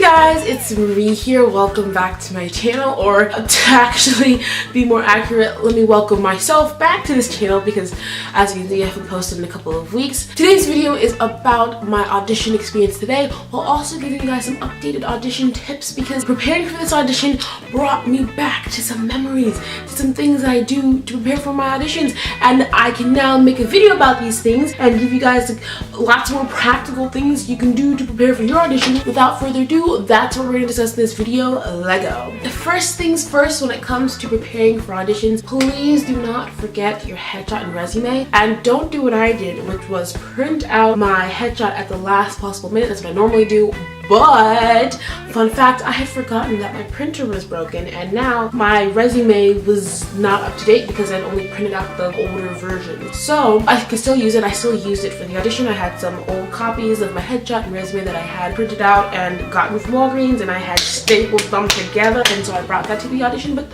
guys, it's Marie here. Welcome back to my channel, or to actually be more accurate, let me welcome myself back to this channel because as you can see I haven't posted in a couple of weeks. Today's video is about my audition experience today, while also giving you guys some updated audition tips because preparing for this audition brought me back to some memories, to some things that I do to prepare for my auditions, and I can now make a video about these things and give you guys lots more practical things you can do to prepare for your audition. Without further ado, that's what we're going to discuss in this video. Lego. The first things first, when it comes to preparing for auditions, please do not forget your headshot and resume, and don't do what I did, which was print out my headshot at the last possible minute. That's what I normally do. But fun fact, I had forgotten that my printer was broken, and now my resume was not up to date because I'd only printed out the older version. So I could still use it. I still used it for the audition. I had some old copies of my headshot and resume that I had printed out and gotten from Walgreens, and I had stapled them together, and so I brought that to the audition. But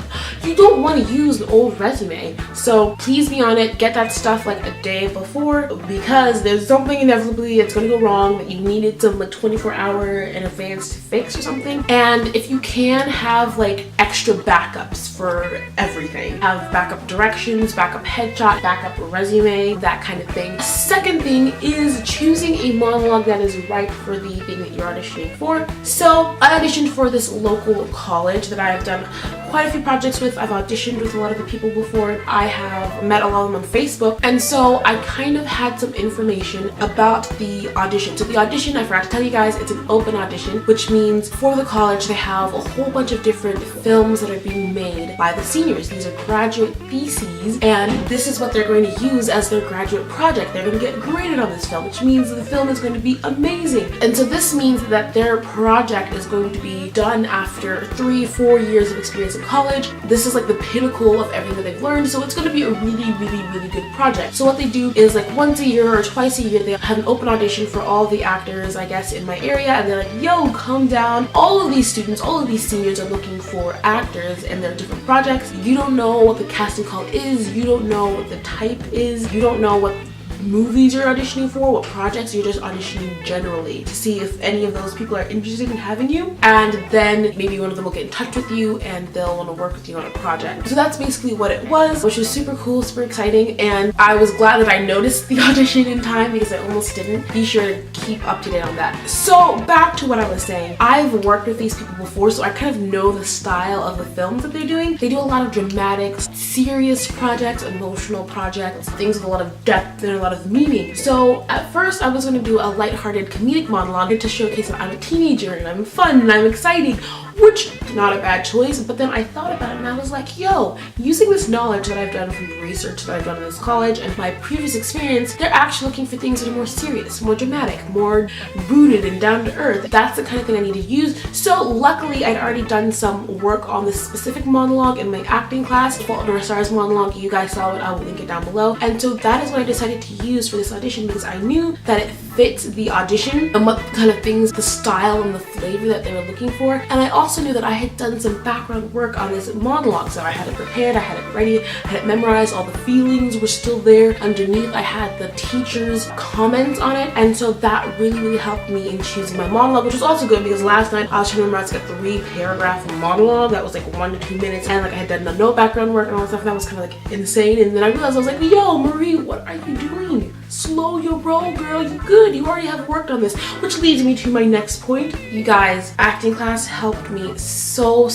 you don't want to use an old resume, so please be on it. Get that stuff like a day before, because there's something inevitably that's going to go wrong that you needed some like 24-hour in advance to fix or something. And if you can, have like extra backups for everything. Have backup directions, backup headshot, backup resume, that kind of thing. Second thing is choosing a monologue that is right for the thing that you're auditioning for. So I auditioned for this local college that I have done quite a few projects with. I've auditioned with a lot of the people before. I have met a lot of them on Facebook, and so I kind of had some information about the audition. So the audition, I forgot to tell you guys, it's an open audition, which means for the college they have a whole bunch of different films that are being made by the seniors. These are graduate theses, and this is what they're going to use as their graduate project. They're going to get graded on this film, which means the film is going to be amazing. And so this means that their project is going to be done after 3-4 years of experience in college. This is like the pinnacle of everything that they've learned, so it's going to be a really good project. So what they do is like once a year or twice a year they have an open audition for all the actors, I guess, in my area, and they're like, yo, come down. All of these students, all of these seniors are looking for actors in their different projects. You don't know what the casting call is, you don't know what the type is, you don't know what movies you're auditioning for, what projects. You're just auditioning generally to see if any of those people are interested in having you, and then maybe one of them will get in touch with you and they'll want to work with you on a project. So that's basically what it was, which was super cool, super exciting, and I was glad that I noticed the audition in time because I almost didn't. Be sure to keep up to date on that. So back to what I was saying. I've worked with these people before, so I kind of know the style of the films that they're doing. They do a lot of dramatic, serious projects, emotional projects, things with a lot of depth and a lot of meaning. So at first I was going to do a lighthearted comedic monologue to showcase that I'm a teenager and I'm fun and I'm exciting, which not a bad choice. But then I thought about it and I was like, yo, using this knowledge that I've done from the research that I've done in this college and my previous experience, they're actually looking for things that are more serious, more dramatic, more rooted and down to earth. That's the kind of thing I need to use. So luckily I'd already done some work on this specific monologue in my acting class, The Fault in Our Stars monologue. You guys saw it, I will link it down below. And so that is what I decided to use for this audition because I knew that it fits the audition and what kind of things, the style and the flavor that they were looking for. And I also knew that I had done some background work on this monologue, so I had it prepared, I had it ready, I had it memorized, all the feelings were still there underneath. I had the teacher's comments on it, and so that really helped me in choosing my monologue, which was also good because last night I was trying to memorize like a 3-paragraph monologue that was like 1 to 2 minutes, and like I had done no background work and all that stuff, and that was kind of like insane. And then I realized, I was like, yo, Marie, what are you doing? Slow your roll, girl. You good. You already have worked on this. Which leads me to my next point. You guys, acting class helped me so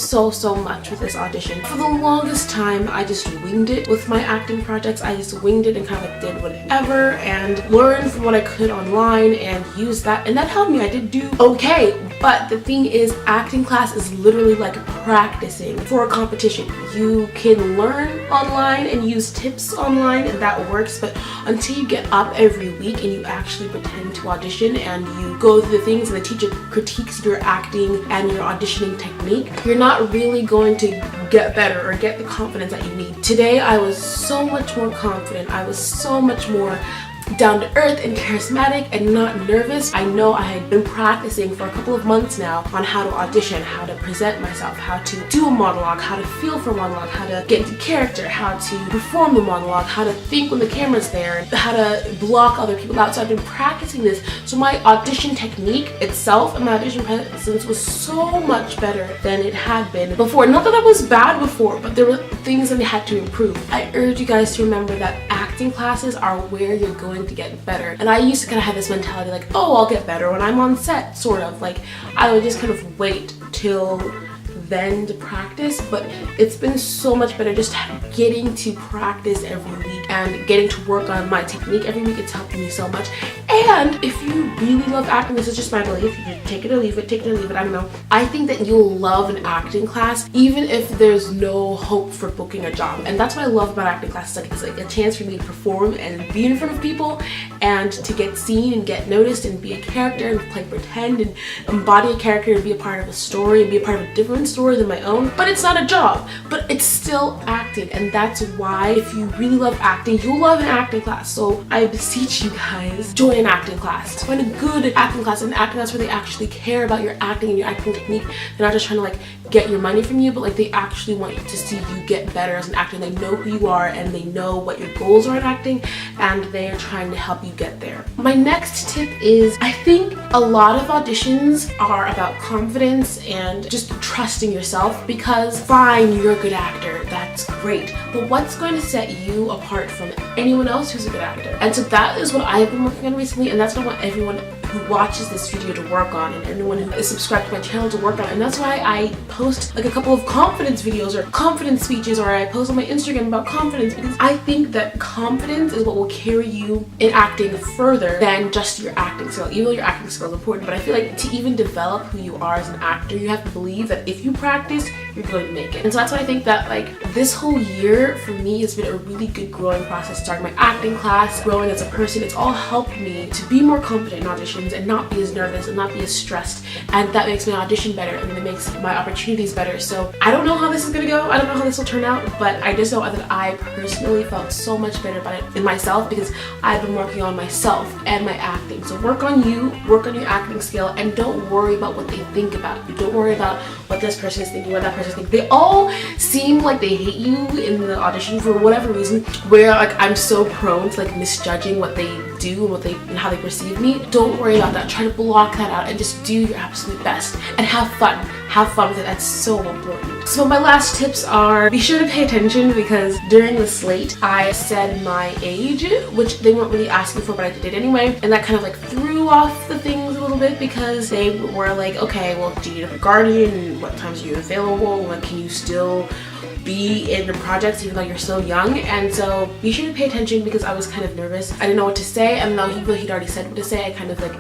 much with this audition. For the longest time, I just winged it with my acting projects. I just winged it and kind of like did whatever and learned from what I could online and used that. And that helped me. I did do okay. But the thing is, acting class is literally like practicing for a competition. You can learn online and use tips online, and that works, but until you get up every week and you actually pretend to audition and you go through the things and the teacher critiques your acting and your auditioning technique, you're not really going to get better or get the confidence that you need. Today I was so much more confident. I was so much more down to earth and charismatic and not nervous. I know I had been practicing for a couple of months now on how to audition, how to present myself, how to do a monologue, how to feel for a monologue, how to get into character, how to perform the monologue, how to think when the camera's there, and how to block other people out. So I've been practicing this. So my audition technique itself and my audition presence was so much better than it had been before. Not that I was bad before, but there were things that I had to improve. I urge you guys to remember that acting classes are where you're going to get better. And I used to kind of have this mentality like, oh, I'll get better when I'm on set, sort of. Like, I would just kind of wait till then to practice, but it's been so much better just getting to practice every week and getting to work on my technique every week. It's helping me so much. And if you really love acting, this is just my belief, you take it or leave it, I don't know. I think that you'll love an acting class even if there's no hope for booking a job. And that's what I love about acting classes. It's like a chance for me to perform and be in front of people and to get seen and get noticed and be a character and play pretend and embody a character and be a part of a story and be a part of a different story than my own. But it's not a job, but it's still acting, and that's why if you really love acting, you'll love an acting class. So I beseech you guys, join an acting class. Find a good acting class, an acting class where they actually care about your acting and your acting technique. They're not just trying to like get your money from you, but like they actually want to see you get better as an actor. They know who you are and they know what your goals are in acting, and they are trying to help you get there. My next tip is, I think a lot of auditions are about confidence and just trusting yourself, because fine, you're a good actor, that's great, but what's going to set you apart from anyone else who's a good actor? And so that is what I have been working on recently, and that's what I want everyone who watches this video to work on, and anyone who is subscribed to my channel to work on. And that's why I post like a couple of confidence videos or confidence speeches, or I post on my Instagram about confidence, because I think that confidence is what will carry you in acting further than just your acting skill. Even though your acting skill is important, but I feel like to even develop who you are as an actor, you have to believe that if you practice, you're going to make it. And so that's why I think that like this whole year for me has been a really good growing process. Starting my acting class, growing as a person, it's all helped me to be more confident in auditions and not be as nervous and not be as stressed, and that makes my audition better and it makes my opportunities better. So I don't know how this is gonna go, I don't know how this will turn out, but I just know that I personally felt so much better about it in myself because I've been working on myself and my acting. So work on you, work on your acting skill, and don't worry about what they think about you. Don't worry about what this person is thinking, what that person is thinking. They all seem like they hate you in the audition for whatever reason, where like I'm so prone to like misjudging what they do and how they perceive me. Don't worry about that. Try to block that out and just do your absolute best and have fun. Have fun with it. That's so important. So my last tips are, be sure to pay attention, because during the slate I said my age, which they weren't really asking for, but I did anyway, and that kind of like threw off the things a little bit, because they were like, okay, well, do you need a guardian? What times are you available? Like, can you still be in the projects even though you're so young? And so be sure to pay attention, because I was kind of nervous. I didn't know what to say, and though he'd already said what to say, I kind of like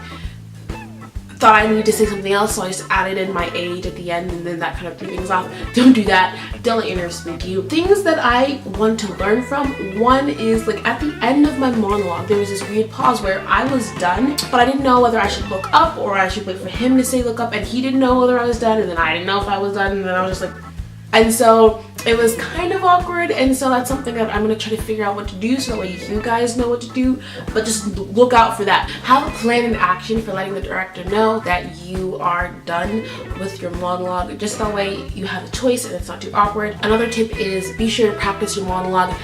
thought I needed to say something else, so I just added in my age at the end, and then that kind of threw things off. Don't do that. Don't let your nerves spook you. Things that I want to learn from, one is like at the end of my monologue there was this weird pause where I was done, but I didn't know whether I should look up or I should wait for him to say look up, and he didn't know whether I was done, and then I didn't know if I was done, and then I was just like, and so it was kind of awkward. And so that's something that I'm going to try to figure out what to do, so that way you guys know what to do, but just look out for that. Have a plan and action for letting the director know that you are done with your monologue, just that way you have a choice and it's not too awkward. Another tip is be sure to practice your monologue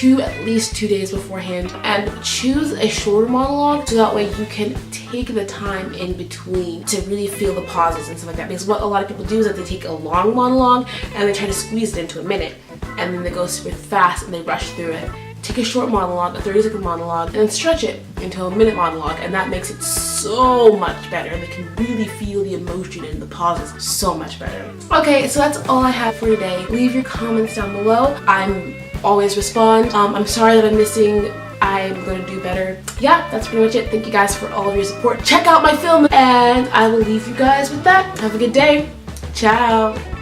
at least 2 days beforehand, and choose a shorter monologue so that way you can take the time in between to really feel the pauses and stuff like that. Because what a lot of people do is that they take a long monologue and they try to squeeze it into a minute, and then they go super fast and they rush through it. Take a short monologue, a 30-second monologue, and then stretch it into a minute monologue, and that makes it so much better. They can really feel the emotion and the pauses so much better. Okay, so that's all I have for today. Leave your comments down below. I'm always respond. I'm sorry that I'm missing. I'm gonna do better. Yeah, that's pretty much it. Thank you guys for all of your support. Check out my film, and I will leave you guys with that. Have a good day. Ciao.